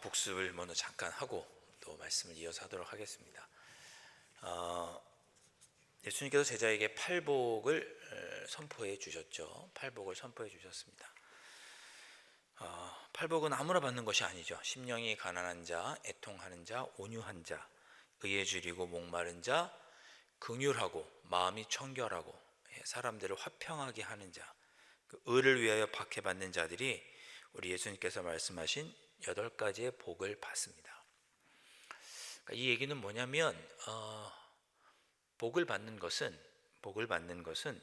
복습을 먼저 잠깐 하고 또 말씀을 이어서 하도록 하겠습니다. 예수님께서 제자에게 팔복을 선포해 주셨죠. 팔복을 선포해 주셨습니다. 팔복은 아무나 받는 것이 아니죠. 심령이 가난한 자, 애통하는 자, 온유한 자, 의에 줄이고 목마른 자, 긍휼하고 마음이 청결하고 사람들을 화평하게 하는 자, 그 의를 위하여 박해받는 자들이 우리 예수님께서 말씀하신 8가지의 복을 받습니다. 그러니까 이 얘기는 뭐냐면 복을 받는 것은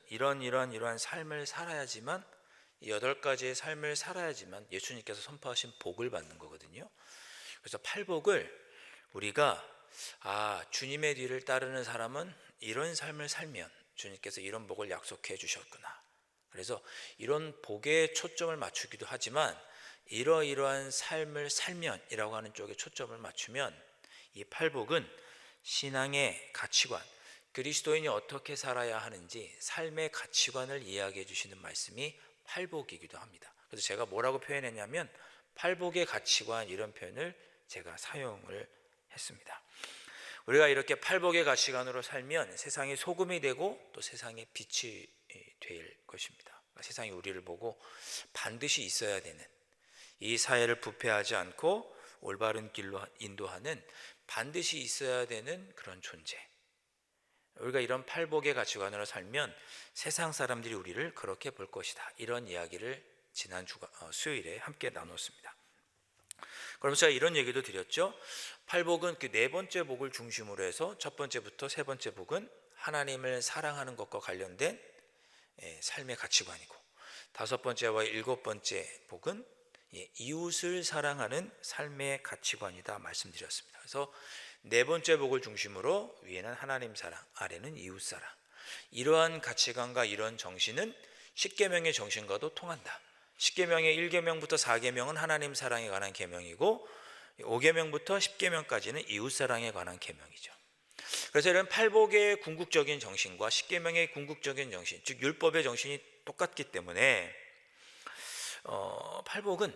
이러한 삶을 살아야지만, 이 8가지의 삶을 살아야지만 예수님께서 선포하신 복을 받는 거거든요. 그래서 팔복을 우리가 주님의 뒤를 따르는 사람은 이런 삶을 살면 주님께서 이런 복을 약속해 주셨구나. 그래서 이런 복에 초점을 맞추기도 하지만 이러이러한 삶을 살면이라고 하는 쪽에 초점을 맞추면 이 팔복은 신앙의 가치관, 그리스도인이 어떻게 살아야 하는지 삶의 가치관을 이야기해 주시는 말씀이 팔복이기도 합니다. 그래서 제가 뭐라고 표현했냐면 팔복의 가치관, 이런 표현을 제가 사용을 했습니다. 우리가 이렇게 팔복의 가치관으로 살면 세상의 소금이 되고 또 세상의 빛이 될 것입니다. 세상이 우리를 보고 반드시 있어야 되는, 이 사회를 부패하지 않고 올바른 길로 인도하는, 반드시 있어야 되는 그런 존재. 우리가 이런 팔복의 가치관으로 살면 세상 사람들이 우리를 그렇게 볼 것이다. 이런 이야기를 지난 수요일에 함께 나눴습니다. 그럼 제가 이런 얘기도 드렸죠. 팔복은 그 4번째 복을 중심으로 해서 첫 번째부터 3번째 복은 하나님을 사랑하는 것과 관련된 삶의 가치관이고, 5번째와 7번째 복은 이웃을 사랑하는 삶의 가치관이다 말씀드렸습니다. 그래서 4번째 복을 중심으로 위에는 하나님 사랑, 아래는 이웃 사랑, 이러한 가치관과 이런 정신은 십계명의 정신과도 통한다. 십계명의 1계명부터 4계명은 하나님 사랑에 관한 계명이고 5계명부터 10계명까지는 이웃 사랑에 관한 계명이죠. 그래서 이런 팔복의 궁극적인 정신과 십계명의 궁극적인 정신, 즉 율법의 정신이 똑같기 때문에 팔복은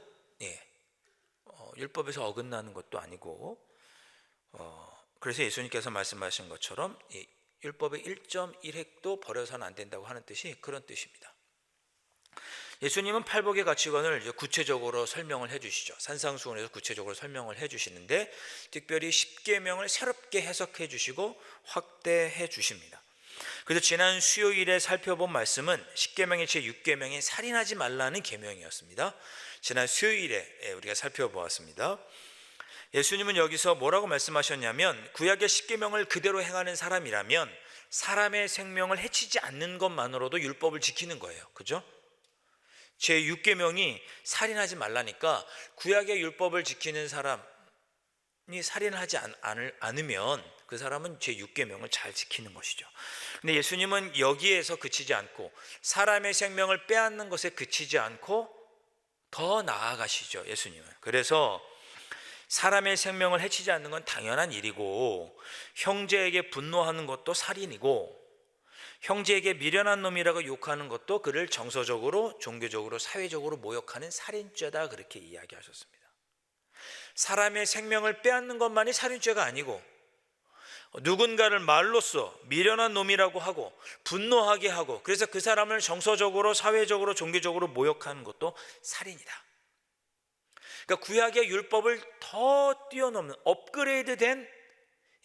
율법에서 어긋나는 것도 아니고, 그래서 예수님께서 말씀하신 것처럼 율법의 1.1획도 버려서는 안 된다고 하는 뜻이 그런 뜻입니다. 예수님은 팔복의 가치관을 구체적으로 설명을 해주시죠. 산상수훈에서 구체적으로 설명을 해주시는데 특별히 십계명을 새롭게 해석해 주시고 확대해 주십니다. 그래서 지난 수요일에 살펴본 말씀은 십계명의 제6계명이 살인하지 말라는 계명이었습니다. 지난 수요일에 우리가 살펴보았습니다. 예수님은 여기서 뭐라고 말씀하셨냐면 구약의 십계명을 그대로 행하는 사람이라면 사람의 생명을 해치지 않는 것만으로도 율법을 지키는 거예요. 그죠? 제6계명이 살인하지 말라니까 구약의 율법을 지키는 사람이 살인하지 않으면 그 사람은 제6계명을 잘 지키는 것이죠. 근데 예수님은 여기에서 그치지 않고 사람의 생명을 빼앗는 것에 그치지 않고 더 나아가시죠. 예수님은. 그래서 사람의 생명을 해치지 않는 건 당연한 일이고, 형제에게 분노하는 것도 살인이고, 형제에게 미련한 놈이라고 욕하는 것도 그를 정서적으로, 종교적으로, 사회적으로 모욕하는 살인죄다, 그렇게 이야기하셨습니다. 사람의 생명을 빼앗는 것만이 살인죄가 아니고 누군가를 말로써 미련한 놈이라고 하고 분노하게 하고 그래서 그 사람을 정서적으로, 사회적으로, 종교적으로 모욕하는 것도 살인이다. 그러니까 구약의 율법을 더 뛰어넘는 업그레이드된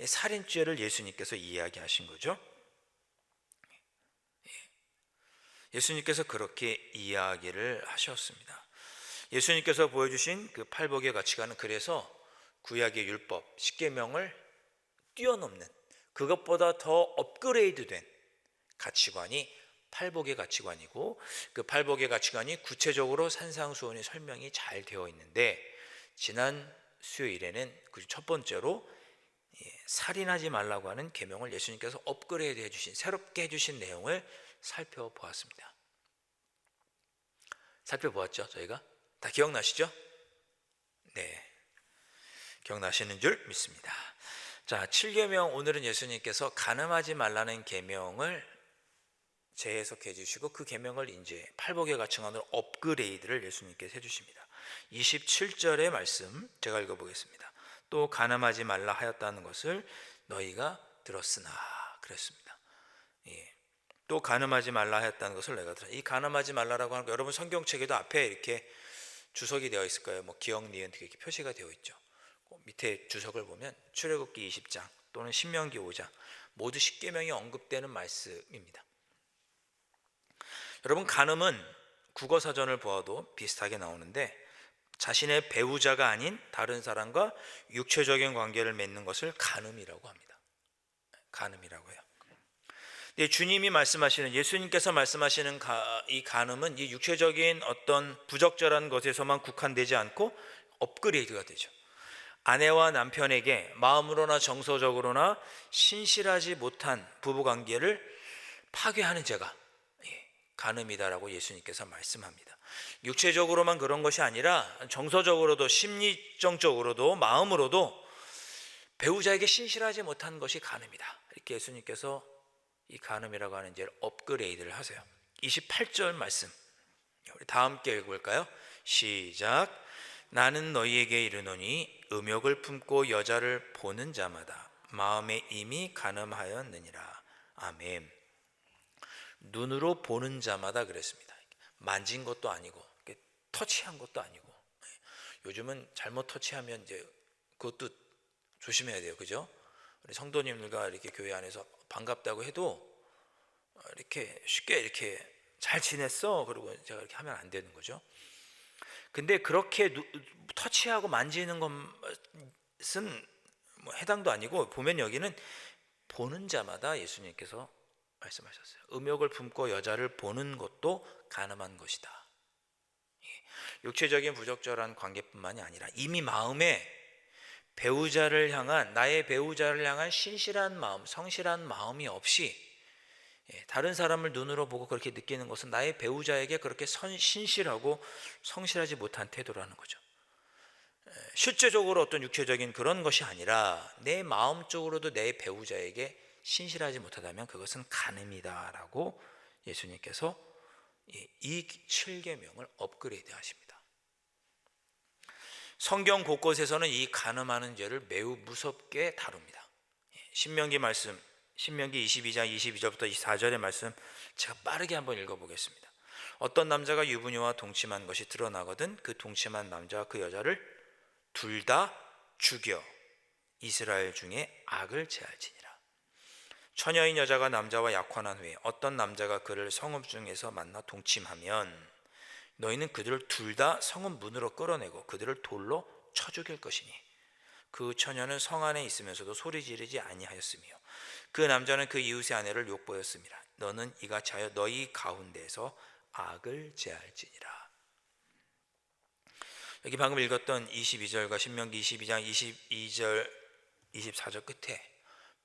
살인죄를 예수님께서 이야기하신 거죠. 예수님께서 그렇게 이야기를 하셨습니다. 예수님께서 보여주신 그 팔복의 가치관은 그래서 구약의 율법, 십계명을 뛰어넘는, 그것보다 더 업그레이드된 가치관이 팔복의 가치관이고, 그 팔복의 가치관이 구체적으로 산상수훈의 설명이 잘 되어 있는데 지난 수요일에는 그 첫 번째로 살인하지 말라고 하는 계명을 예수님께서 업그레이드 해주신, 새롭게 해주신 내용을 살펴보았습니다. 살펴보았죠? 저희가 다 기억나시죠? 네, 기억나시는 줄 믿습니다. 자, 7계명, 오늘은 예수님께서 간음하지 말라는 계명을 재해석해 주시고 그 계명을 이제 팔복의 가증 안으로 업그레이드를 예수님께서 해주십니다. 27절의 말씀 제가 읽어보겠습니다. 또 간음하지 말라 하였다는 것을 너희가 들었으나 그랬습니다. 예. 또 간음하지 말라 하였다는 것을 내가 들었으나, 이 간음하지 말라라고 하는 거 여러분 성경책에도 앞에 이렇게 주석이 되어 있을 거예요. 뭐 기억, 니은 이렇게 표시가 되어 있죠. 밑에 주석을 보면 출애굽기 20장 또는 신명기 5장 모두 십계명이 언급되는 말씀입니다. 여러분, 간음은 국어사전을 보아도 비슷하게 나오는데 자신의 배우자가 아닌 다른 사람과 육체적인 관계를 맺는 것을 간음이라고 합니다. 간음이라고 해요. 근데 주님이 말씀하시는, 예수님께서 말씀하시는 이 간음은 이 육체적인 어떤 부적절한 것에서만 국한되지 않고 업그레이드가 되죠. 아내와 남편에게 마음으로나 정서적으로나 신실하지 못한 부부관계를 파괴하는 죄가 간음이다라고 예수님께서 말씀합니다. 육체적으로만 그런 것이 아니라 정서적으로도 심리적으로도 마음으로도 배우자에게 신실하지 못한 것이 간음이다. 이렇게 예수님께서 이 간음이라고 하는 죄를 업그레이드를 하세요. 28절 말씀 우리 다 함께 읽어볼까요? 시작. 나는 너희에게 이르노니 음욕을 품고 여자를 보는 자마다 마음에 이미 간음하였느니라. 아멘. 눈으로 보는 자마다 그랬습니다. 만진 것도 아니고 터치한 것도 아니고. 요즘은 잘못 터치하면 이제 그것도 조심해야 돼요. 그죠? 우리 성도님들과 이렇게 교회 안에서 반갑다고 해도 이렇게 쉽게 이렇게 잘 지냈어 그리고 제가 이렇게 하면 안 되는 거죠. 근데 그렇게 터치하고 만지는 것은 뭐 해당도 아니고, 보면 여기는 보는 자마다 예수님께서 말씀하셨어요. 음욕을 품고 여자를 보는 것도 간음한 것이다. 육체적인 부적절한 관계뿐만이 아니라 이미 마음에 배우자를 향한, 나의 배우자를 향한 신실한 마음, 성실한 마음이 없이 다른 사람을 눈으로 보고 그렇게 느끼는 것은 나의 배우자에게 그렇게 신실하고 성실하지 못한 태도라는 거죠. 실제적으로 어떤 육체적인 그런 것이 아니라 내 마음적으로도 내 배우자에게 신실하지 못하다면 그것은 간음이다라고 예수님께서 이 7계명을 업그레이드 하십니다. 성경 곳곳에서는 이 간음하는 죄를 매우 무섭게 다룹니다. 신명기 말씀, 신명기 22장 22절부터 24절의 말씀 제가 빠르게 한번 읽어보겠습니다. 어떤 남자가 유부녀와 동침한 것이 드러나거든 그 동침한 남자와 그 여자를 둘 다 죽여 이스라엘 중에 악을 제할지니라. 처녀인 여자가 남자와 약혼한 후에 어떤 남자가 그를 성읍 중에서 만나 동침하면 너희는 그들을 둘 다 성읍 문으로 끌어내고 그들을 돌로 쳐 죽일 것이니 그 처녀는 성 안에 있으면서도 소리 지르지 아니하였으며 그 남자는 그 이웃의 아내를 욕보였습니다. 너는 이같이 하여 너희 가운데에서 악을 제할지니라. 여기 방금 읽었던 22절과 신명기 22장 22절 24절 끝에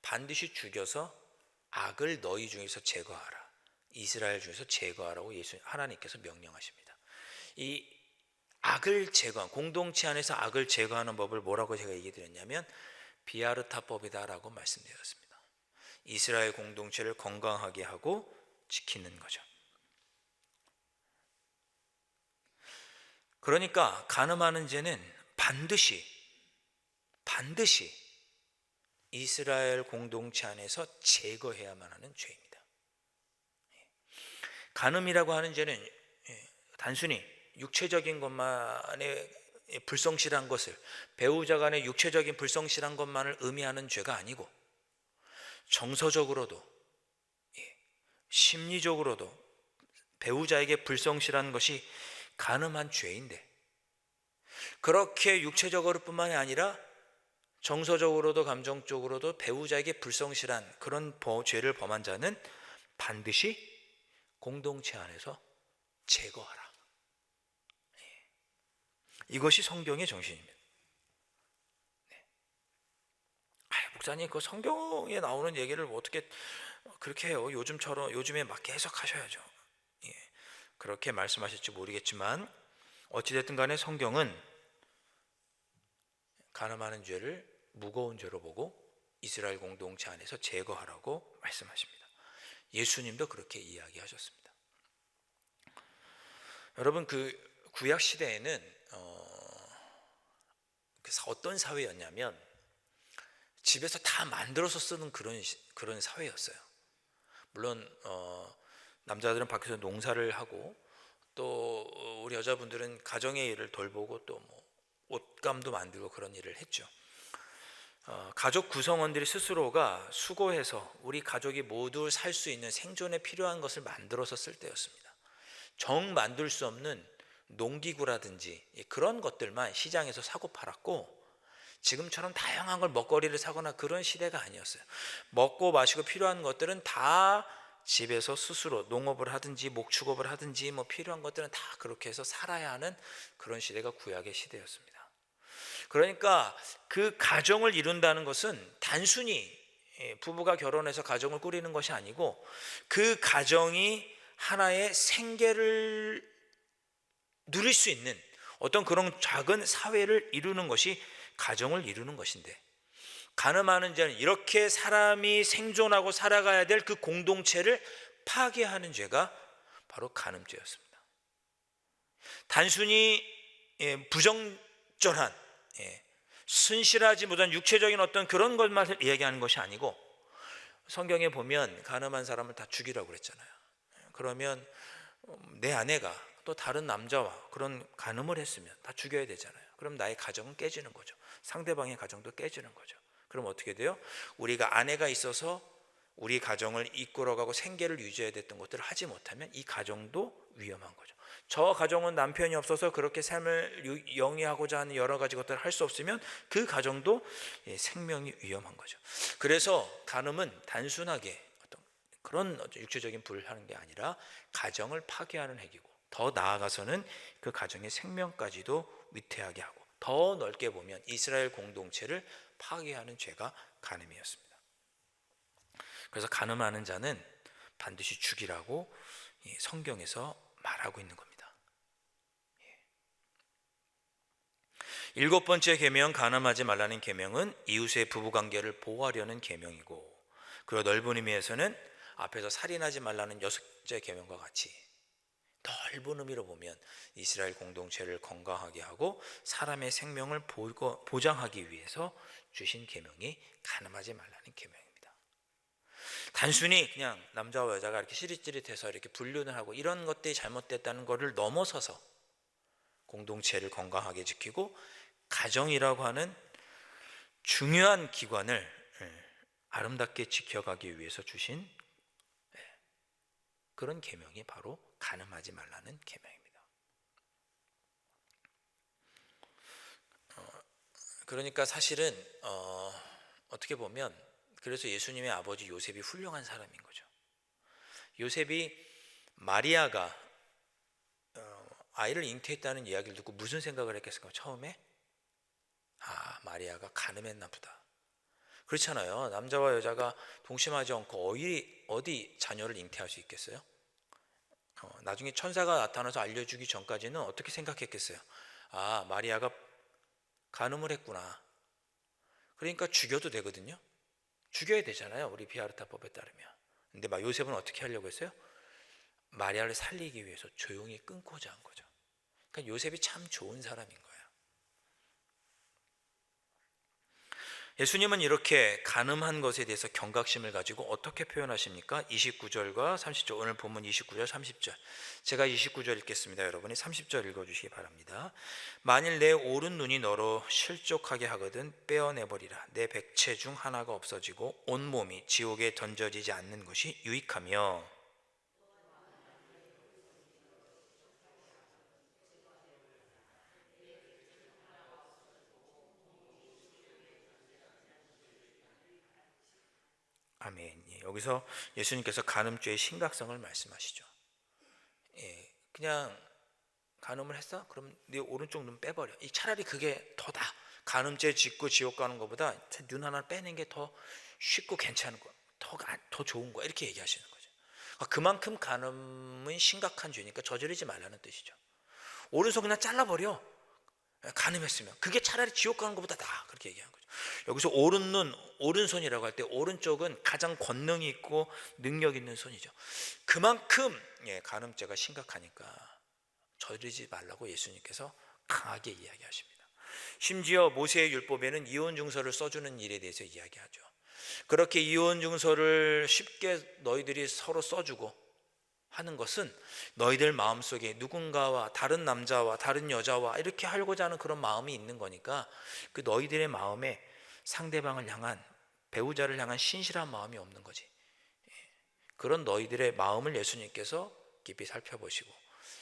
반드시 죽여서 악을 너희 중에서 제거하라, 이스라엘 중에서 제거하라고 하나님께서 명령하십니다. 이 악을 제거한, 공동체 안에서 악을 제거하는 법을 뭐라고 제가 얘기 드렸냐면 비아르타법이다라고 말씀드렸습니다. 이스라엘 공동체를 건강하게 하고 지키는 거죠. 그러니까 간음하는 죄는 반드시 이스라엘 공동체 안에서 제거해야만 하는 죄입니다. 간음이라고 하는 죄는 단순히 육체적인 것만의 불성실한 것을, 배우자 간의 육체적인 불성실한 것만을 의미하는 죄가 아니고 정서적으로도 심리적으로도 배우자에게 불성실한 것이 간음한 죄인데, 그렇게 육체적으로 뿐만이 아니라 정서적으로도 감정적으로도 배우자에게 불성실한 그런 죄를 범한 자는 반드시 공동체 안에서 제거하라. 이것이 성경의 정신입니다. 목사님, 그 성경에 나오는 얘기를 어떻게 그렇게 해요? 요즘에 맞게 해석하셔야죠. 그렇게 말씀하실지 모르겠지만 어찌됐든 간에 성경은 간음하는 죄를 무거운 죄로 보고 이스라엘 공동체 안에서 제거하라고 말씀하십니다. 예수님도 그렇게 이야기하셨습니다. 여러분, 그 구약 시대에는 어떤 사회였냐면 집에서 다 만들어서 쓰는 그런 사회였어요. 물론 남자들은 밖에서 농사를 하고 또 우리 여자분들은 가정의 일을 돌보고 또 뭐 옷감도 만들고 그런 일을 했죠. 가족 구성원들이 스스로가 수고해서 우리 가족이 모두 살 수 있는 생존에 필요한 것을 만들어서 쓸 때였습니다. 정 만들 수 없는 농기구라든지 그런 것들만 시장에서 사고 팔았고, 지금처럼 다양한 걸 먹거리를 사거나 그런 시대가 아니었어요. 먹고 마시고 필요한 것들은 다 집에서 스스로 농업을 하든지 목축업을 하든지 뭐 필요한 것들은 다 그렇게 해서 살아야 하는 그런 시대가 구약의 시대였습니다. 그러니까 그 가정을 이룬다는 것은 단순히 부부가 결혼해서 가정을 꾸리는 것이 아니고 그 가정이 하나의 생계를 누릴 수 있는 어떤 그런 작은 사회를 이루는 것이 가정을 이루는 것인데, 가늠하는 자는 이렇게 사람이 생존하고 살아가야 될 그 공동체를 파괴하는 죄가 바로 간음죄였습니다. 단순히 부정절한 순실하지 못한 육체적인 어떤 그런 것만 얘기하는 것이 아니고, 성경에 보면 간음한 사람을 다 죽이라고 그랬잖아요. 그러면 내 아내가 또 다른 남자와 그런 간음을 했으면 다 죽여야 되잖아요. 그럼 나의 가정은 깨지는 거죠. 상대방의 가정도 깨지는 거죠. 그럼 어떻게 돼요? 우리가 아내가 있어서 우리 가정을 이끌어가고 생계를 유지해야 됐던 것들을 하지 못하면 이 가정도 위험한 거죠. 저 가정은 남편이 없어서 그렇게 삶을 영위하고자 하는 여러 가지 것들을 할 수 없으면 그 가정도 생명이 위험한 거죠. 그래서 간음은 단순하게 어떤 그런 육체적인 불을 하는 게 아니라 가정을 파괴하는 행위고, 더 나아가서는 그 가정의 생명까지도 위태하게 하고, 더 넓게 보면 이스라엘 공동체를 파괴하는 죄가 간음이었습니다. 그래서 간음하는 자는 반드시 죽이라고 성경에서 말하고 있는 겁니다. 일곱 번째 계명, 간음하지 말라는 계명은 이웃의 부부관계를 보호하려는 계명이고, 그리고 넓은 의미에서는 앞에서 살인하지 말라는 여섯째 계명과 같이 넓은 의미로 보면 이스라엘 공동체를 건강하게 하고 사람의 생명을 보장하기 위해서 주신 계명이 간음하지 말라는 계명입니다. 단순히 그냥 남자와 여자가 이렇게 시릿시릿해서 이렇게 불륜을 하고 이런 것들이 잘못됐다는 것을 넘어서서 공동체를 건강하게 지키고 가정이라고 하는 중요한 기관을 아름답게 지켜가기 위해서 주신 그런 계명이 바로 간음하지 말라는 계명입니다. 그러니까 사실은 어떻게 보면 그래서 예수님의 아버지 요셉이 훌륭한 사람인 거죠. 요셉이 마리아가 아이를 잉태했다는 이야기를 듣고 무슨 생각을 했겠습니까? 처음에 마리아가 간음했나 보다. 그렇잖아요. 남자와 여자가 동심하지 않고 어디 자녀를 잉태할 수 있겠어요? 나중에 천사가 나타나서 알려주기 전까지는 어떻게 생각했겠어요? 마리아가 간음을 했구나. 그러니까 죽여도 되거든요. 죽여야 되잖아요, 우리 비하르타법에 따르면. 근데 요셉은 어떻게 하려고 했어요? 마리아를 살리기 위해서 조용히 끊고자 한 거죠. 그러니까 요셉이 참 좋은 사람인 거예요. 예수님은 이렇게 간음한 것에 대해서 경각심을 가지고 어떻게 표현하십니까? 29절과 30절, 오늘 본문 29절 30절. 제가 29절 읽겠습니다. 여러분이 30절 읽어주시기 바랍니다. 만일 내 오른 눈이 너로 실족하게 하거든 빼어내버리라. 내 백체 중 하나가 없어지고 온몸이 지옥에 던져지지 않는 것이 유익하며, 아멘. 여기서 예수님께서 간음죄의 심각성을 말씀하시죠. 그냥 간음을 했어? 그럼 네 오른쪽 눈 빼버려. 차라리 그게 더다. 간음죄 짓고 지옥 가는 것보다 눈 하나 빼는 게 더 쉽고 괜찮은 거, 더 좋은 거, 이렇게 얘기하시는 거죠. 그만큼 간음은 심각한 죄니까 저지르지 말라는 뜻이죠. 오른손 그냥 잘라버려. 간음했으면 그게 차라리 지옥 가는 것보다 나아. 그렇게 얘기한 거죠. 여기서 오른눈, 오른손이라고 할 때 오른쪽은 가장 권능이 있고 능력 있는 손이죠. 그만큼 간음죄가 심각하니까 저지르지 말라고 예수님께서 강하게 이야기하십니다. 심지어 모세의 율법에는 이혼 증서를 써주는 일에 대해서 이야기하죠. 그렇게 이혼 증서를 쉽게 너희들이 서로 써주고 하는 것은 너희들 마음속에 누군가와 다른 남자와 다른 여자와 이렇게 하고자 하는 그런 마음이 있는 거니까 그 너희들의 마음에 상대방을 향한, 배우자를 향한 신실한 마음이 없는 거지. 그런 너희들의 마음을 예수님께서 깊이 살펴보시고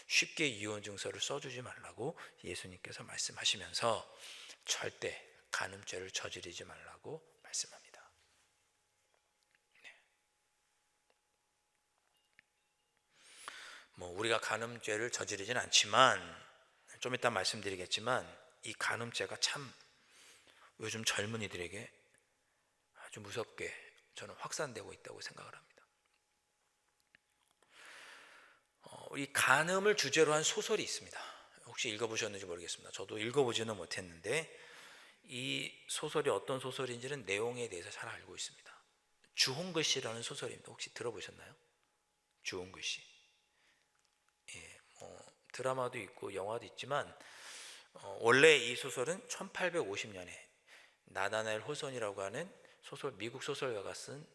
쉽게 이혼 증서를 써주지 말라고 예수님께서 말씀하시면서 절대 간음죄를 저지르지 말라고 말씀합니다. 우리가 간음죄를 저지르진 않지만 좀 이따 말씀드리겠지만 이 간음죄가 참 요즘 젊은이들에게 아주 무섭게 저는 확산되고 있다고 생각을 합니다. 이 간음을 주제로 한 소설이 있습니다. 혹시 읽어보셨는지 모르겠습니다. 저도 읽어보지는 못했는데 이 소설이 어떤 소설인지는 내용에 대해서 잘 알고 있습니다. 주홍글 씨라는 소설입니다. 혹시 들어보셨나요? 주홍글 씨. 드라마도 있고 영화도 있지만 원래 이 소설은 1850년에 나다나엘 호손이라고 하는 미국 소설가가 쓴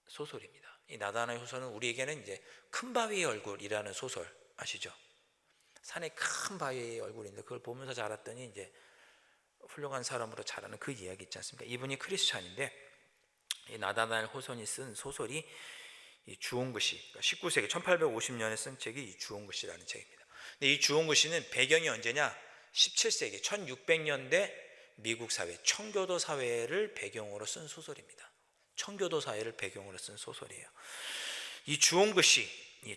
소설입니다. 이 나다나엘 호손은 우리에게는 이제 큰 바위의 얼굴이라는 소설 아시죠? 산에 큰 바위의 얼굴인데 그걸 보면서 자랐더니 이제 훌륭한 사람으로 자라는 그 이야기 있지 않습니까? 이분이 크리스찬인데 이 나다나엘 호손이 쓴 소설이 이 주홍글 씨, 그러니까 19세기 1850년에 쓴 책이 이 주홍글 씨라는 책입니다. 근데 이 주홍글 씨는 배경이 언제냐? 17세기 1600년대 미국 사회, 청교도 사회를 배경으로 쓴 소설입니다. 청교도 사회를 배경으로 쓴 소설이에요. 이 주홍글 씨,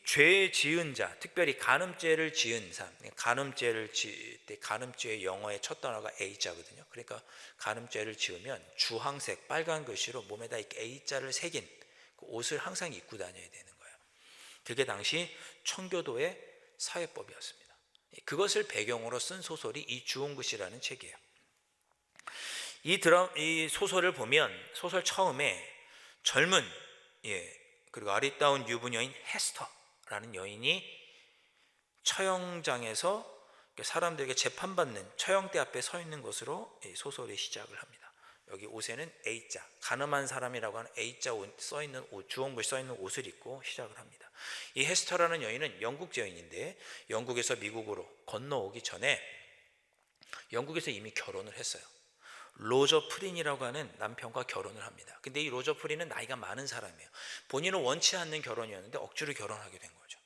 죄 지은 자, 특별히 간음죄를 지은 사람, 간음죄를 지을 때 간음죄의 영어의 첫 단어가 A자거든요. 그러니까 간음죄를 지으면 주황색 빨간 글씨로 몸에다 이렇게 A자를 새긴 그 옷을 항상 입고 다녀야 되는 거예요. 그게 당시 청교도의 사회법이었습니다. 그것을 배경으로 쓴 소설이 이 주홍글 씨라는 책이에요. 이 소설을 보면 소설 처음에 젊은 그리고 아리따운 유부 여인 헤스터라는 여인이 처형장에서 사람들에게 재판받는 처형대 앞에 서 있는 것으로 소설이 시작을 합니다. 여기 옷에는 A자, 가늠한 사람이라고 하는 A자 써있는 옷, 주홍글 써있는 옷을 입고 시작을 합니다. 이 헤스터라는 여인은 영국 여인인데 영국에서 미국으로 건너오기 전에 영국에서 이미 결혼을 했어요. 로저 프린이라고 하는 남편과 결혼을 합니다. 근데 이 로저 프린은 나이가 많은 사람이에요. 본인은 원치 않는 결혼이었는데 억지로 결혼하게 된 거죠.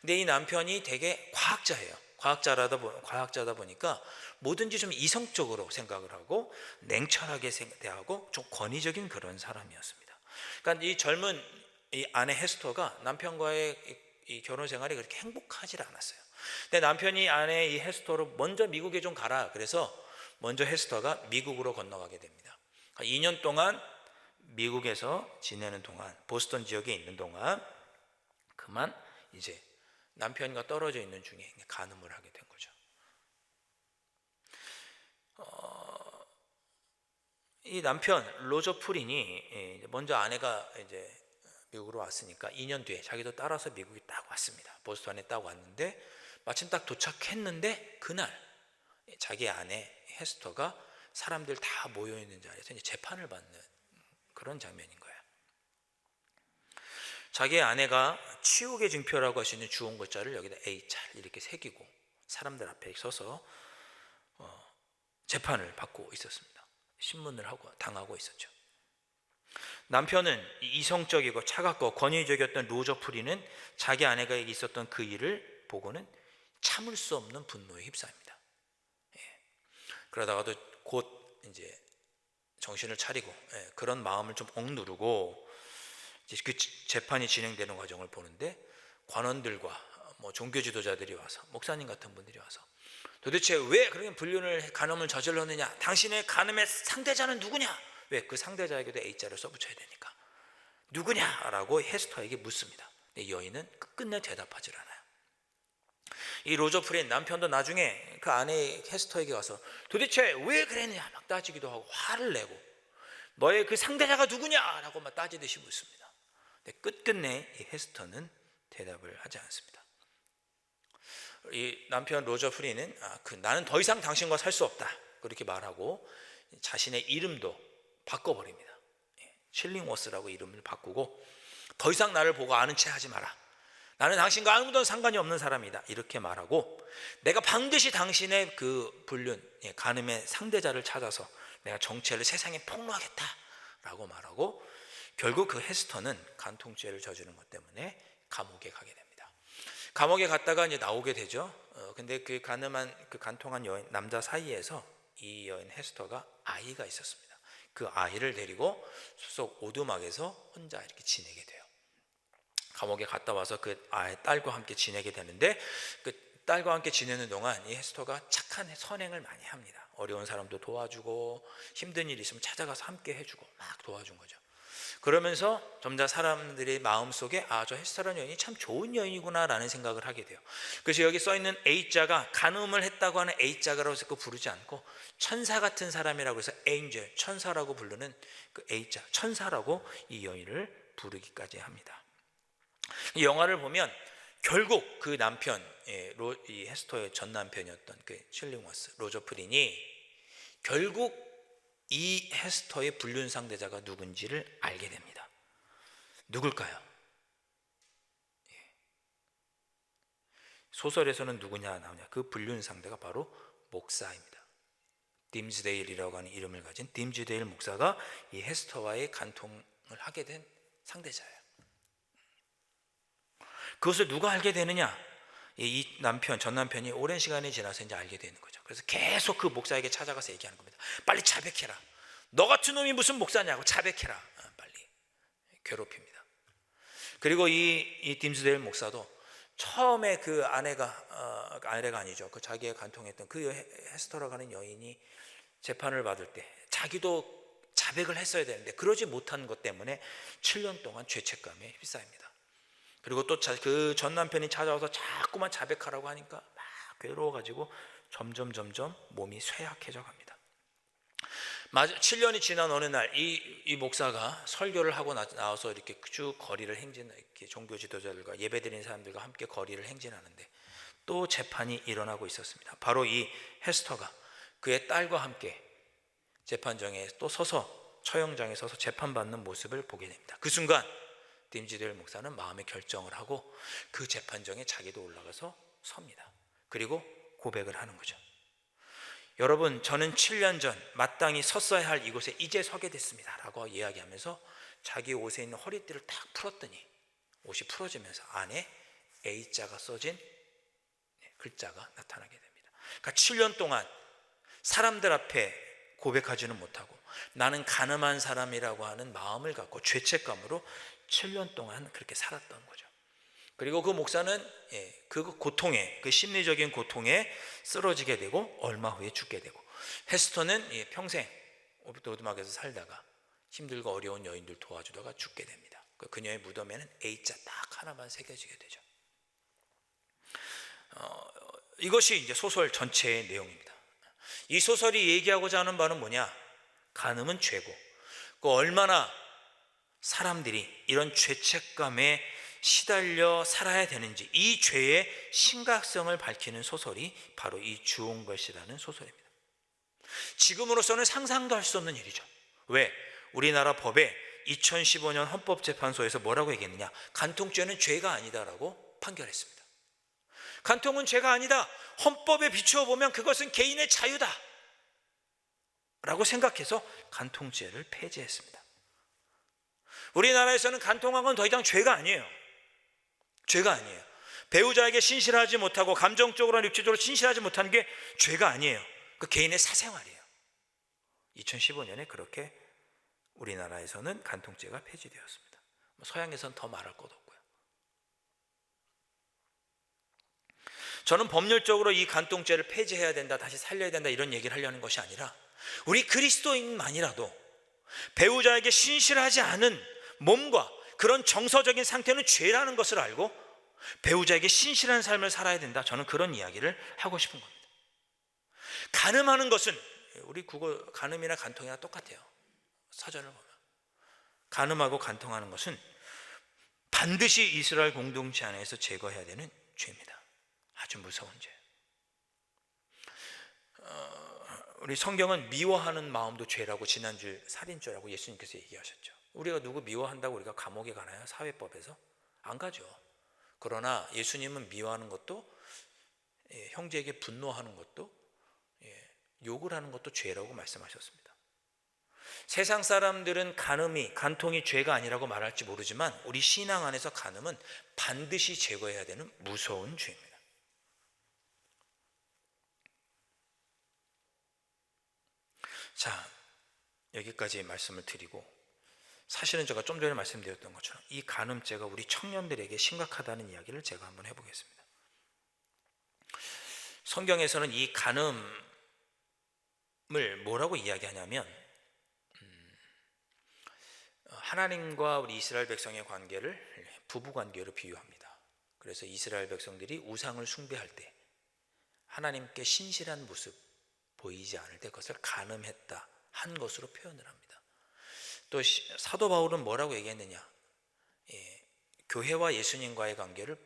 근데 이 남편이 되게 과학자예요. 과학자다 보니까 뭐든지 좀 이성적으로 생각을 하고 냉철하게 대하고 좀 권위적인 그런 사람이었습니다. 그러니까 이 젊은 이 아내 헤스터가 남편과의 이 결혼 생활이 그렇게 행복하지 않았어요. 근데 남편이 아내 이 헤스터를 먼저 미국에 좀 가라. 그래서 먼저 헤스터가 미국으로 건너가게 됩니다. 2년 동안 미국에서 지내는 동안, 보스턴 지역에 있는 동안 그만 이제 남편과 떨어져 있는 중에 간음을 하게 된 거죠. 이 남편 로저 프린이 먼저 아내가 이제 미국으로 왔으니까 2년 뒤에 자기도 따라서 미국에 딱 왔습니다. 보스턴에 딱 왔는데 마침 딱 도착했는데 그날 자기 아내 헤스터가 사람들 다 모여 있는 자리에서 이제 재판을 받는 그런 장면인 거예요. 자기 아내가 치욕의 증표라고 할 수 있는 주홍글자를 여기다 A자를 이렇게 새기고 사람들 앞에 서서 재판을 받고 있었습니다. 신문을 당하고 있었죠. 남편은 이성적이고 차갑고 권위적이었던 로저 프리는 자기 아내가 있었던 그 일을 보고는 참을 수 없는 분노에 휩싸입니다. 그러다가도 곧 이제 정신을 차리고 그런 마음을 좀 억누르고 이제 그 재판이 진행되는 과정을 보는데 관원들과 종교 지도자들이 와서 목사님 같은 분들이 와서 도대체 왜 그렇게 간음을 저질렀느냐? 당신의 간음의 상대자는 누구냐? 왜 그 상대자에게도 A자를 써붙여야 되니까 누구냐라고 헤스터에게 묻습니다. 근데 여인은 끝끝내 대답하질 않아요. 이 로저프린 남편도 나중에 그 아내 헤스터에게 가서 도대체 왜 그랬느냐 막 따지기도 하고 화를 내고 너의 그 상대자가 누구냐라고 막 따지듯이 묻습니다. 근데 끝끝내 이 헤스터는 대답을 하지 않습니다. 이 남편 로저프린은 나는 더 이상 당신과 살 수 없다 그렇게 말하고 자신의 이름도 바꿔버립니다. 칠링워스라고 이름을 바꾸고 더 이상 나를 보고 아는 체 하지 마라. 나는 당신과 아무런 상관이 없는 사람이다 이렇게 말하고 내가 반드시 당신의 그 불륜 간음의 상대자를 찾아서 내가 정체를 세상에 폭로하겠다라고 말하고 결국 그 헤스터는 간통죄를 저지른 것 때문에 감옥에 가게 됩니다. 감옥에 갔다가 이제 나오게 되죠. 근데 그 간통한 여인 남자 사이에서 이 여인 헤스터가 아이가 있었습니다. 그 아이를 데리고 숲속 오두막에서 혼자 이렇게 지내게 돼요. 감옥에 갔다 와서 그 아이 딸과 함께 지내게 되는데 그 딸과 함께 지내는 동안 이 헤스터가 착한 선행을 많이 합니다. 어려운 사람도 도와주고 힘든 일 있으면 찾아가서 함께 해주고 막 도와준 거죠. 그러면서 점차 사람들의 마음속에 저 헤스터라는 여인이 참 좋은 여인이구나 라는 생각을 하게 돼요. 그래서 여기 써있는 A자가 간음을 했다고 하는 A자가라고 해서 부르지 않고 천사 같은 사람이라고 해서 angel, 천사라고 부르는 그 A자, 천사라고 이 여인을 부르기까지 합니다. 이 영화를 보면 결국 그 남편, 이 헤스터의 전 남편이었던 그 칠링워스, 로저프린이 결국 이 헤스터의 불륜 상대자가 누군지를 알게 됩니다. 누굴까요? 소설에서는 누구냐 나오냐? 그 불륜 상대가 바로 목사입니다. 딤즈데일이라고 하는 이름을 가진 딤즈데일 목사가 이 헤스터와의 간통을 하게 된 상대자예요. 그것을 누가 알게 되느냐? 이 남편, 전 남편이 오랜 시간이 지나서 이제 알게 되는 거죠. 그래서 계속 그 목사에게 찾아가서 얘기하는 겁니다. 빨리 자백해라. 너 같은 놈이 무슨 목사냐고 자백해라. 빨리 괴롭힙니다. 그리고 이 딤즈데일 목사도 처음에 그 아내가 아니죠. 그 자기가 간통했던 그 헤스터라고 하는 여인이 재판을 받을 때 자기도 자백을 했어야 되는데 그러지 못한 것 때문에 7년 동안 죄책감에 휩싸입니다. 그리고 또 그 전 남편이 찾아와서 자꾸만 자백하라고 하니까 막 괴로워가지고 점점 몸이 쇠약해져 갑니다. 7년이 지난 어느 날 이 목사가 설교를 하고 나와서 이렇게 쭉 거리를 이렇게 종교 지도자들과 예배드리는 사람들과 함께 거리를 행진하는데 또 재판이 일어나고 있었습니다. 바로 이 헤스터가 그의 딸과 함께 재판정에 또 서서 처형장에 서서 재판받는 모습을 보게 됩니다. 그 순간 딤즈데일 목사는 마음의 결정을 하고 그 재판정에 자기도 올라가서 섭니다. 그리고 고백을 하는 거죠. 여러분, 저는 7년 전 마땅히 섰어야 할 이곳에 이제 서게 됐습니다 라고 이야기하면서 자기 옷에 있는 허리띠를 딱 풀었더니 옷이 풀어지면서 안에 A자가 써진 글자가 나타나게 됩니다. 그러니까 7년 동안 사람들 앞에 고백하지는 못하고 나는 가늠한 사람이라고 하는 마음을 갖고 죄책감으로 7년 동안 그렇게 살았던 거죠. 그리고 그 목사는 그 고통에, 그 심리적인 고통에 쓰러지게 되고 얼마 후에 죽게 되고, 헤스터는 평생 오두막에서 살다가 힘들고 어려운 여인들 도와주다가 죽게 됩니다. 그녀의 무덤에는 A자 딱 하나만 새겨지게 되죠. 이것이 이제 소설 전체의 내용입니다. 이 소설이 얘기하고자 하는 바는 뭐냐? 간음은 죄고, 얼마나 사람들이 이런 죄책감에 시달려 살아야 되는지, 이 죄의 심각성을 밝히는 소설이 바로 이 주온 것이라는 소설입니다. 지금으로서는 상상도 할 수 없는 일이죠. 왜? 우리나라 법에 2015년 헌법재판소에서 뭐라고 얘기했느냐? 간통죄는 죄가 아니다라고 판결했습니다. 간통은 죄가 아니다. 헌법에 비추어 보면 그것은 개인의 자유다 라고 생각해서 간통죄를 폐지했습니다. 우리나라에서는 간통한 건 더 이상 죄가 아니에요. 죄가 아니에요. 배우자에게 신실하지 못하고 감정적으로나 육체적으로 신실하지 못한 게 죄가 아니에요. 그 개인의 사생활이에요. 2015년에 그렇게 우리나라에서는 간통죄가 폐지되었습니다. 서양에서는 더 말할 것 없고요. 저는 법률적으로 이 간통죄를 폐지해야 된다, 다시 살려야 된다 이런 얘기를 하려는 것이 아니라, 우리 그리스도인만이라도 배우자에게 신실하지 않은 몸과 그런 정서적인 상태는 죄라는 것을 알고 배우자에게 신실한 삶을 살아야 된다. 저는 그런 이야기를 하고 싶은 겁니다. 간음하는 것은 우리 국어 간음이나 간통이나 똑같아요. 사전을 보면 간음하고 간통하는 것은 반드시 이스라엘 공동체 안에서 제거해야 되는 죄입니다. 아주 무서운 죄. 우리 성경은 미워하는 마음도 죄라고, 지난주 살인죄라고 예수님께서 얘기하셨죠. 우리가 누구 미워한다고 우리가 감옥에 가나요? 사회법에서? 안 가죠. 그러나 예수님은 미워하는 것도, 형제에게 분노하는 것도, 욕을 하는 것도 죄라고 말씀하셨습니다. 세상 사람들은 간음이, 간통이 죄가 아니라고 말할지 모르지만 우리 신앙 안에서 간음은 반드시 제거해야 되는 무서운 죄입니다. 자, 여기까지 말씀을 드리고, 사실은 제가 좀 전에 말씀드렸던 것처럼 이 간음죄가 우리 청년들에게 심각하다는 이야기를 제가 한번 해보겠습니다. 성경에서는 이 간음을 뭐라고 이야기하냐면, 하나님과 우리 이스라엘 백성의 관계를 부부관계로 비유합니다. 그래서 이스라엘 백성들이 우상을 숭배할 때 하나님께 신실한 모습 보이지 않을 때 그것을 간음했다 한 것으로 표현을 합니다. 또 사도 바울은 뭐라고 얘기했느냐, 교회와 예수님과의 관계를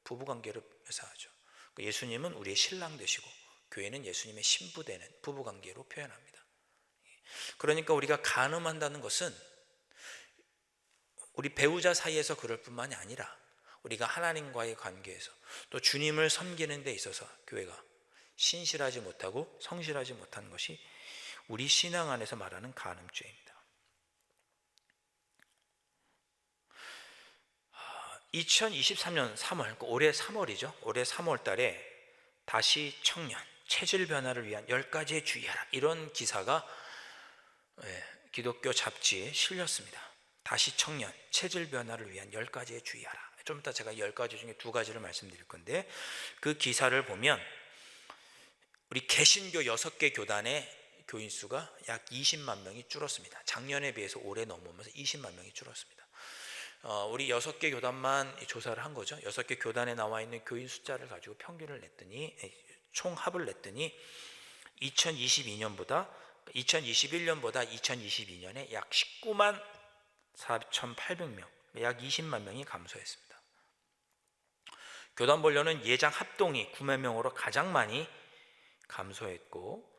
부부관계로 묘사하죠. 예수님은 우리의 신랑 되시고 교회는 예수님의 신부 되는 부부관계로 표현합니다. 그러니까 우리가 간음한다는 것은 우리 배우자 사이에서 그럴 뿐만이 아니라 우리가 하나님과의 관계에서 또 주님을 섬기는 데 있어서 교회가 신실하지 못하고 성실하지 못하는 것이 우리 신앙 안에서 말하는 간음죄입니다. 2023년 3월, 올해 3월이죠. 올해 3월 달에 다시 청년, 체질 변화를 위한 10가지의 주의하라, 이런 기사가 기독교 잡지에 실렸습니다. 다시 청년, 체질 변화를 위한 10가지의 주의하라. 좀 이따 제가 10가지 중에 2가지를 말씀드릴 건데, 그 기사를 보면 우리 개신교 6개 교단의 교인 수가 약 20만 명이 줄었습니다. 작년에 비해서 올해 넘으면서 20만 명이 줄었습니다. 우리 6개 교단만 조사를 한 거죠. 6개 교단에 나와 있는 교인 숫자를 가지고 평균을 냈더니, 총합을 냈더니 2021년보다 2022년에 약 19만 4,800명, 약 20만 명이 감소했습니다. 교단 번료는 예장 합동이 9만 명으로 가장 많이 감소했고,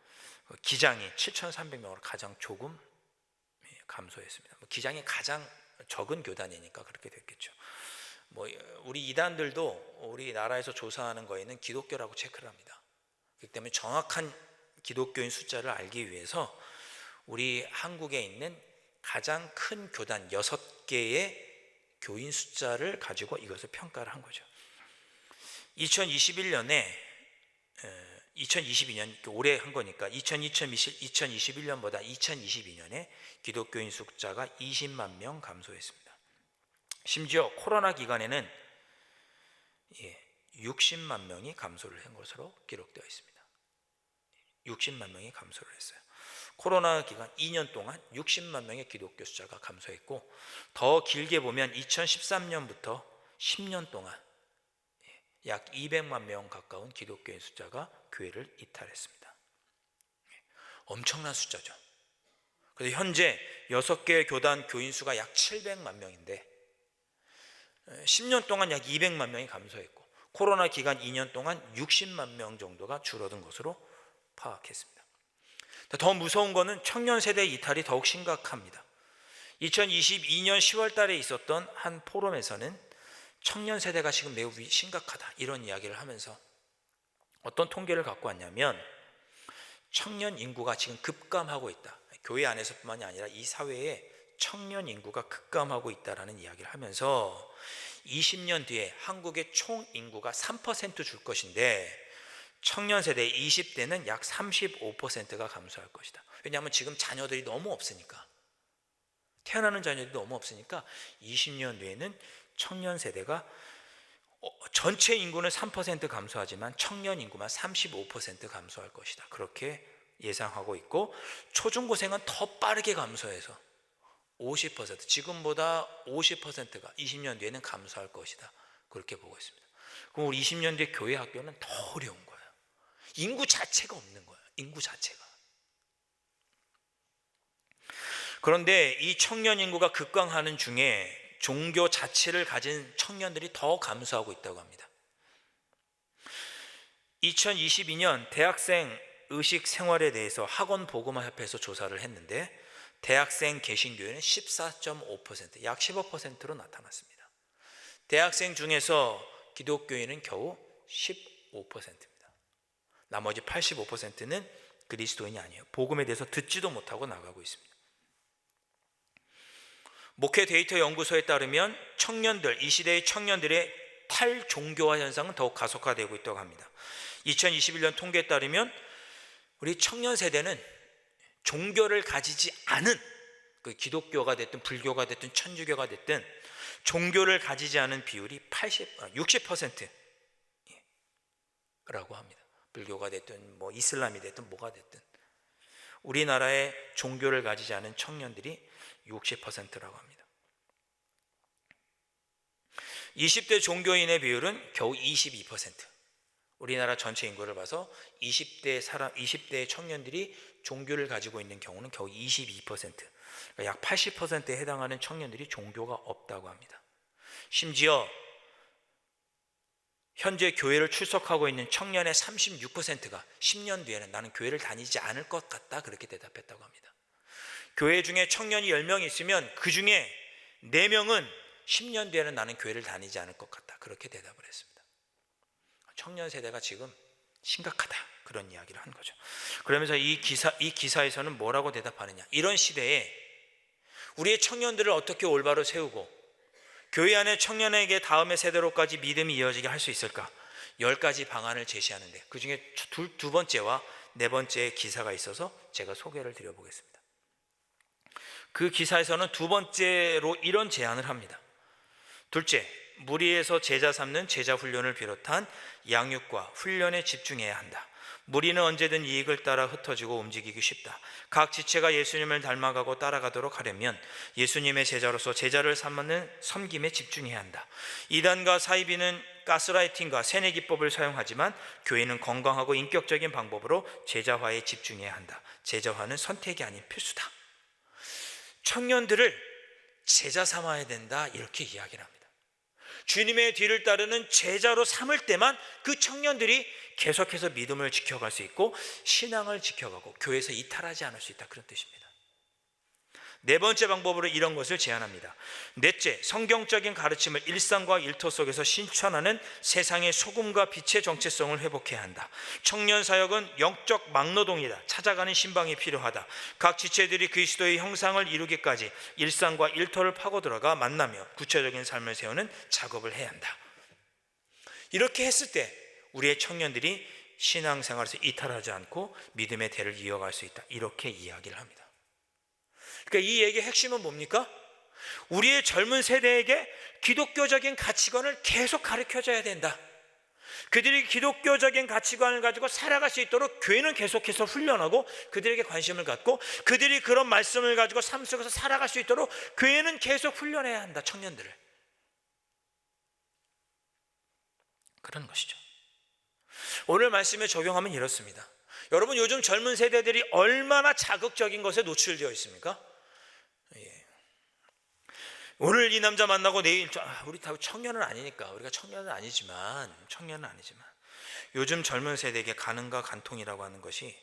기장이 7,300명으로 가장 조금 감소했습니다. 기장이 가장 적은 교단이니까 그렇게 됐겠죠. 우리 이단들도 우리나라에서 조사하는 거에는 기독교라고 체크를 합니다. 그렇기 때문에 정확한 기독교인 숫자를 알기 위해서 우리 한국에 있는 가장 큰 교단 6개의 교인 숫자를 가지고 이것을 평가를 한 거죠. 2022년 올해 한 거니까 2021년보다 2022년에 기독교인 숫자가 20만 명 감소했습니다. 심지어 코로나 기간에는 60만 명이 감소를 한 것으로 기록되어 있습니다. 60만 명이 감소를 했어요. 코로나 기간 2년 동안 60만 명의 기독교 숫자가 감소했고, 더 길게 보면 2013년부터 10년 동안 약 200만 명 가까운 기독교인 숫자가 교회를 이탈했습니다. 엄청난 숫자죠. 그래서 현재 6개 교단 교인 수가 약 700만 명인데 10년 동안 약 200만 명이 감소했고, 코로나 기간 2년 동안 60만 명 정도가 줄어든 것으로 파악했습니다. 더 무서운 것은 청년 세대 이탈이 더욱 심각합니다. 2022년 10월 달에 있었던 한 포럼에서는 청년 세대가 지금 매우 심각하다, 이런 이야기를 하면서 어떤 통계를 갖고 왔냐면, 청년 인구가 지금 급감하고 있다. 교회 안에서뿐만이 아니라 이 사회에 청년 인구가 급감하고 있다라는 이야기를 하면서 20년 뒤에 한국의 총 인구가 3% 줄 것인데 청년 세대 20대는 약 35%가 감소할 것이다. 왜냐하면 지금 자녀들이 너무 없으니까, 태어나는 자녀들이 너무 없으니까 20년 뒤에는 청년 세대가 전체 인구는 3% 감소하지만 청년 인구만 35% 감소할 것이다. 그렇게 예상하고 있고, 초중고생은 더 빠르게 감소해서 50%, 지금보다 50%가 20년 뒤에는 감소할 것이다. 그렇게 보고 있습니다. 그럼 우리 20년 뒤에 교회 학교는 더 어려운 거예요. 인구 자체가 없는 거예요. 인구 자체가. 그런데 이 청년 인구가 급감하는 중에 종교 자체를 가진 청년들이 더 감소하고 있다고 합니다. 2022년 대학생 의식 생활에 대해서 학원 보고마 협회에서 조사를 했는데 대학생 개신교회는 14.5%, 약 15%로 나타났습니다. 대학생 중에서 기독교인은 겨우 15%입니다. 나머지 85%는 그리스도인이 아니에요. 복음에 대해서 듣지도 못하고 나가고 있습니다. 목회 데이터 연구소에 따르면 청년들, 이 시대의 청년들의 탈종교화 현상은 더욱 가속화되고 있다고 합니다. 2021년 통계에 따르면 우리 청년 세대는 종교를 가지지 않은, 그 기독교가 됐든 불교가 됐든 천주교가 됐든 종교를 가지지 않은 비율이 60%라고 합니다. 불교가 됐든 뭐 이슬람이 됐든 뭐가 됐든 우리나라의 종교를 가지지 않은 청년들이 60%라고 합니다. 20대 종교인의 비율은 겨우 22%. 우리나라 전체 인구를 봐서 20대 청년들이 종교를 가지고 있는 경우는 겨우 22%. 그러니까 약 80%에 해당하는 청년들이 종교가 없다고 합니다. 심지어 현재 교회를 출석하고 있는 청년의 36%가 10년 뒤에는 나는 교회를 다니지 않을 것 같다, 그렇게 대답했다고 합니다. 교회 중에 청년이 10명 있으면 그 중에 4명은 10년 뒤에는 나는 교회를 다니지 않을 것 같다, 그렇게 대답을 했습니다. 청년 세대가 지금 심각하다, 그런 이야기를 한 거죠. 그러면서 이 기사에서는 뭐라고 대답하느냐, 이런 시대에 우리의 청년들을 어떻게 올바로 세우고 교회 안에 청년에게 다음의 세대로까지 믿음이 이어지게 할 수 있을까, 10가지 방안을 제시하는데 그 중에 두 번째와 네 번째 기사가 있어서 제가 소개를 드려보겠습니다. 그 기사에서는 두 번째로 이런 제안을 합니다. 둘째, 무리에서 제자 삼는 제자 훈련을 비롯한 양육과 훈련에 집중해야 한다. 무리는 언제든 이익을 따라 흩어지고 움직이기 쉽다. 각 지체가 예수님을 닮아가고 따라가도록 하려면 예수님의 제자로서 제자를 삼는 섬김에 집중해야 한다. 이단과 사이비는 가스라이팅과 세뇌 기법을 사용하지만 교회는 건강하고 인격적인 방법으로 제자화에 집중해야 한다. 제자화는 선택이 아닌 필수다. 청년들을 제자 삼아야 된다, 이렇게 이야기를 합니다. 주님의 뒤를 따르는 제자로 삼을 때만 그 청년들이 계속해서 믿음을 지켜갈 수 있고 신앙을 지켜가고 교회에서 이탈하지 않을 수 있다, 그런 뜻입니다. 네 번째 방법으로 이런 것을 제안합니다. 넷째, 성경적인 가르침을 일상과 일터 속에서 실천하는 세상의 소금과 빛의 정체성을 회복해야 한다. 청년 사역은 영적 막노동이다. 찾아가는 신방이 필요하다. 각 지체들이 그리스도의 형상을 이루기까지 일상과 일터를 파고 들어가 만나며 구체적인 삶을 세우는 작업을 해야 한다. 이렇게 했을 때 우리의 청년들이 신앙생활에서 이탈하지 않고 믿음의 대를 이어갈 수 있다, 이렇게 이야기를 합니다. 그러니까 이 얘기의 핵심은 뭡니까? 우리의 젊은 세대에게 기독교적인 가치관을 계속 가르쳐줘야 된다. 그들이 기독교적인 가치관을 가지고 살아갈 수 있도록 교회는 계속해서 훈련하고 그들에게 관심을 갖고 그들이 그런 말씀을 가지고 삶 속에서 살아갈 수 있도록 교회는 계속 훈련해야 한다, 청년들을. 그런 것이죠. 오늘 말씀에 적용하면 이렇습니다. 여러분, 요즘 젊은 세대들이 얼마나 자극적인 것에 노출되어 있습니까? 오늘 이 남자 만나고 내일 우리 다 청년은 아니니까, 우리가 청년은 아니지만 요즘 젊은 세대에게 가능과 간통이라고 하는 것이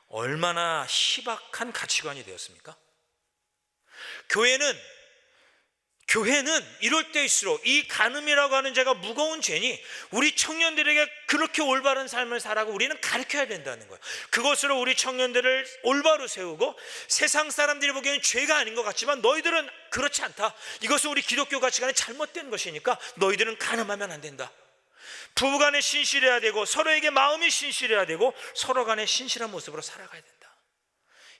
얼마나 희박한 가치관이 되었습니까? 교회는 이럴 때일수록 이 간음이라고 하는 죄가 무거운 죄니 우리 청년들에게 그렇게 올바른 삶을 살라고 우리는 가르쳐야 된다는 거예요. 그것으로 우리 청년들을 올바로 세우고 세상 사람들이 보기에는 죄가 아닌 것 같지만 너희들은 그렇지 않다. 이것은 우리 기독교 가치관이 잘못된 것이니까 너희들은 간음하면 안 된다. 부부간에 신실해야 되고 서로에게 마음이 신실해야 되고 서로 간에 신실한 모습으로 살아가야 된다.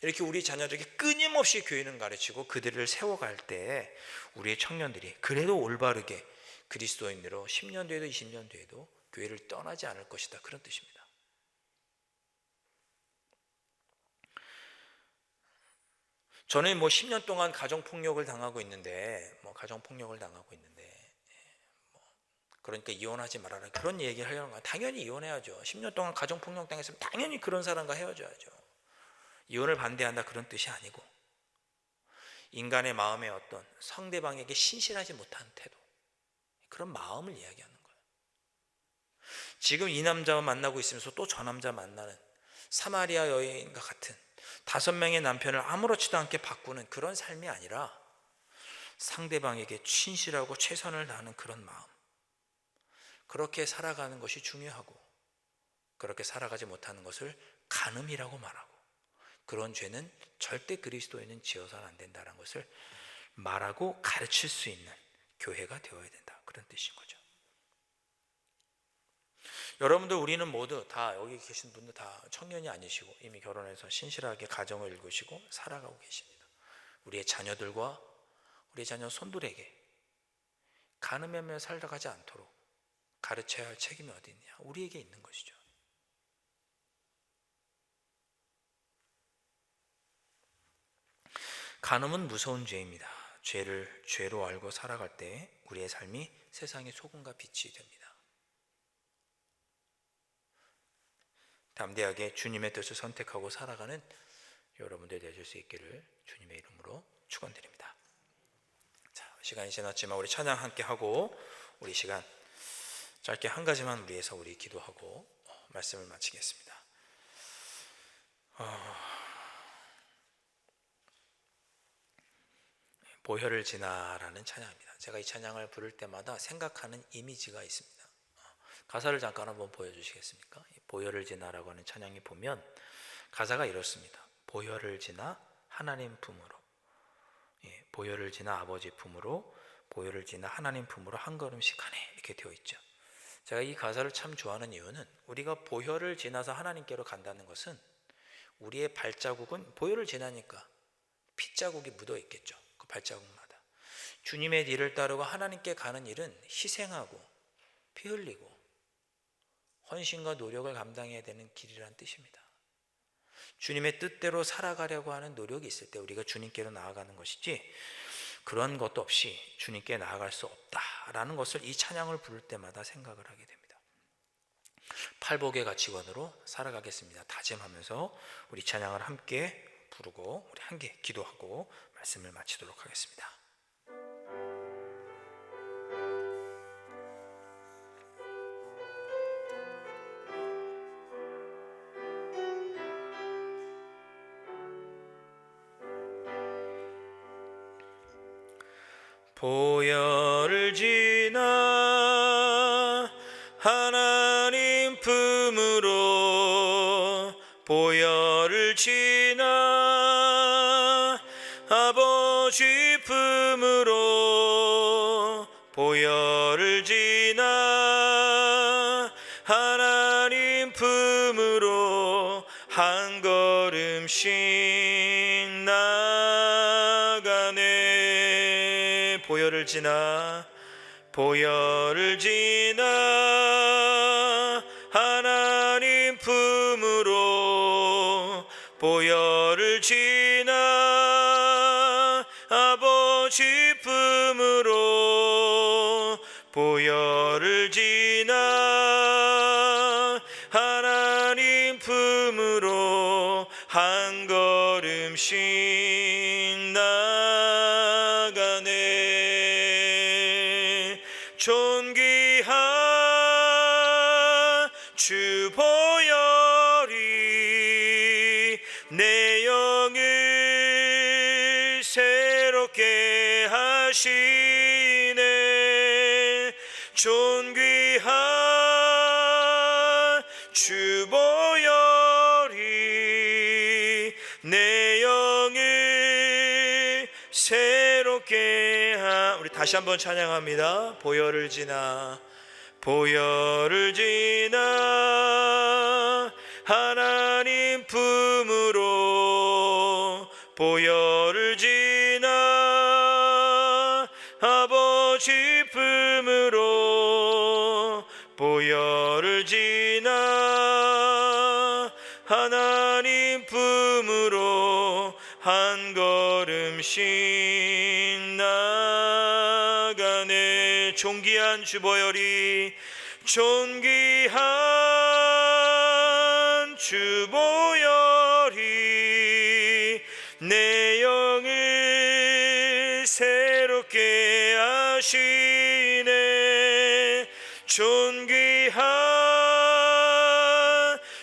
이렇게 우리 자녀들에게 끊임없이 교회는 가르치고 그들을 세워갈 때 우리의 청년들이 그래도 올바르게 그리스도인으로 10년 뒤에도 20년 뒤에도 교회를 떠나지 않을 것이다, 그런 뜻입니다. 저는 10년 동안 가정폭력을 당하고 있는데 그러니까 이혼하지 말아라, 그런 얘기를 하려는 거야. 당연히 이혼해야죠. 10년 동안 가정폭력 당했으면 당연히 그런 사람과 헤어져야죠. 이혼을 반대한다 그런 뜻이 아니고, 인간의 마음의 어떤 상대방에게 신실하지 못한 태도, 그런 마음을 이야기하는 거예요. 지금 이 남자와 만나고 있으면서 또 저 남자 만나는 사마리아 여인과 같은 5명의 남편을 아무렇지도 않게 바꾸는 그런 삶이 아니라 상대방에게 신실하고 최선을 다하는 그런 마음, 그렇게 살아가는 것이 중요하고, 그렇게 살아가지 못하는 것을 간음이라고 말하고, 그런 죄는 절대 그리스도인은 지어서는 안 된다는 것을 말하고 가르칠 수 있는 교회가 되어야 된다, 그런 뜻인 거죠. 여러분들, 우리는 모두 다, 여기 계신 분들 다 청년이 아니시고 이미 결혼해서 신실하게 가정을 이루시고 살아가고 계십니다. 우리의 자녀들과 우리 자녀 손들에게 간음하며 살아가지 않도록 가르쳐야 할 책임이 어디 있냐? 우리에게 있는 것이죠. 간음은 무서운 죄입니다. 죄를 죄로 알고 살아갈 때 우리의 삶이 세상의 소금과 빛이 됩니다. 담대하게 주님의 뜻을 선택하고 살아가는 여러분들 되실 수 있기를 주님의 이름으로 축원드립니다. 자, 시간이 지났지만 우리 찬양 함께 하고, 우리 시간 짧게 한 가지만 위해서 우리 기도하고 말씀을 마치겠습니다. 보혈을 지나라는 찬양입니다. 제가 이 찬양을 부를 때마다 생각하는 이미지가 있습니다. 가사를 잠깐 한번 보여주시겠습니까? 보혈을 지나라고 하는 찬양에 보면 가사가 이렇습니다. 보혈을 지나 하나님 품으로, 보혈을 지나 아버지 품으로, 보혈을 지나 하나님 품으로 한 걸음씩 가네, 이렇게 되어 있죠. 제가 이 가사를 참 좋아하는 이유는, 우리가 보혈을 지나서 하나님께로 간다는 것은 우리의 발자국은 보혈을 지나니까 핏자국이 묻어 있겠죠. 그 발자국마다. 주님의 뒤를 따르고 하나님께 가는 일은 희생하고 피 흘리고 헌신과 노력을 감당해야 되는 길이라는 뜻입니다. 주님의 뜻대로 살아가려고 하는 노력이 있을 때 우리가 주님께로 나아가는 것이지, 그런 것도 없이 주님께 나아갈 수 없다라는 것을 이 찬양을 부를 때마다 생각을 하게 됩니다. 팔복의 가치관으로 살아가겠습니다. 다짐하면서 우리 찬양을 함께 부르고 우리 함께 기도하고 말씀을 마치도록 하겠습니다. 보혈을 지나 하나님 품으로, 보혈을 지나 아버지 품으로, 보혈을 지나 하나님 품으로 한 걸음씩 나가네. 보혈을 지나, 보혈을 지나 하나님 품으로, 보혈을 지나 아버지 품으로, 보혈을 지나 하나님 품으로 한 걸음씩 나가네. 존귀한 주 보혈이 내 영을 새롭게 하시네. 존귀한 주 보혈이 내 영을 새롭게 우리 다시 한번 찬양합니다. 보혈을 지나, 보혈을 지나 하나님 품으로, 보혈을 지나 아버지 품으로, 보혈을 지나 하나님 품으로 한 걸음씩 나가네. 존귀한 주보혈이 존귀한 주보혈이 내 영을 새롭게 하시네. 존귀한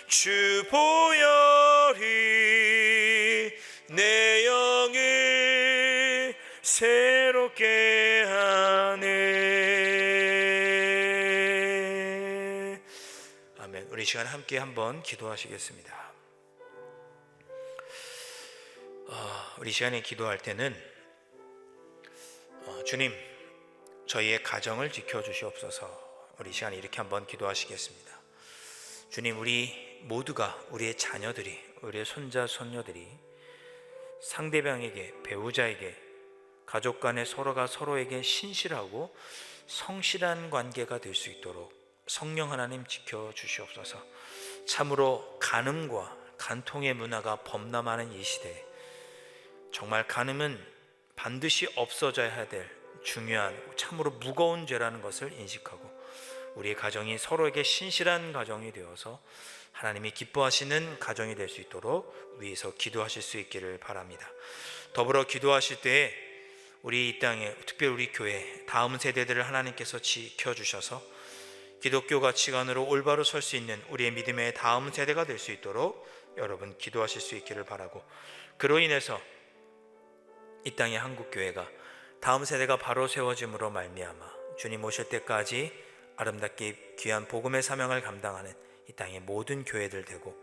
주보혈이 내 영을 새롭게 하네. 아멘. 우리 시간 함께 한번 기도하시겠습니다. 우리 시간에 기도할 때는 주님, 저희의 가정을 지켜주시옵소서. 우리 시간에 이렇게 한번 기도하시겠습니다. 주님, 우리 모두가, 우리의 자녀들이, 우리의 손자 손녀들이 상대방에게, 배우자에게, 가족 간에 서로가 서로에게 신실하고 성실한 관계가 될 수 있도록 성령 하나님 지켜주시옵소서. 참으로 간음과 간통의 문화가 범람하는 이 시대에 정말 간음은 반드시 없어져야 될 중요한, 참으로 무거운 죄라는 것을 인식하고 우리의 가정이 서로에게 신실한 가정이 되어서 하나님이 기뻐하시는 가정이 될 수 있도록 위에서 기도하실 수 있기를 바랍니다. 더불어 기도하실 때에 우리 이 땅에, 특별히 우리 교회 다음 세대들을 하나님께서 지켜주셔서 기독교 가치관으로 올바로 설 수 있는 우리의 믿음의 다음 세대가 될 수 있도록 여러분 기도하실 수 있기를 바라고, 그로 인해서 이 땅의 한국교회가 다음 세대가 바로 세워짐으로 말미암아 주님 오실 때까지 아름답게 귀한 복음의 사명을 감당하는 이 땅의 모든 교회들 되고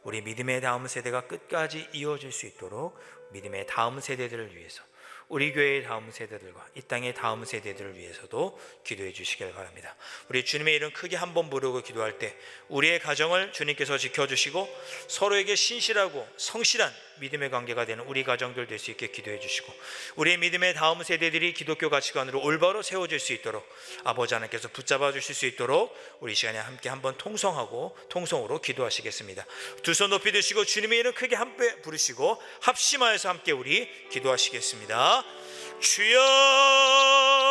우리 믿음의 다음 세대가 끝까지 이어질 수 있도록 믿음의 다음 세대들을 위해서, 우리 교회의 다음 세대들과 이 땅의 다음 세대들을 위해서도 기도해 주시길 바랍니다. 우리 주님의 이름 크게 한번 부르고 기도할 때 우리의 가정을 주님께서 지켜주시고 서로에게 신실하고 성실한 믿음의 관계가 되는 우리 가정들 될 수 있게 기도해 주시고, 우리의 믿음의 다음 세대들이 기독교 가치관으로 올바로 세워질 수 있도록 아버지 하나님께서 붙잡아 주실 수 있도록 우리 시간에 함께 한번 통성으로 기도하시겠습니다. 두 손 높이 드시고 주님의 이름 크게 함께 부르시고 합심하여서 함께 우리 기도하시겠습니다. 주여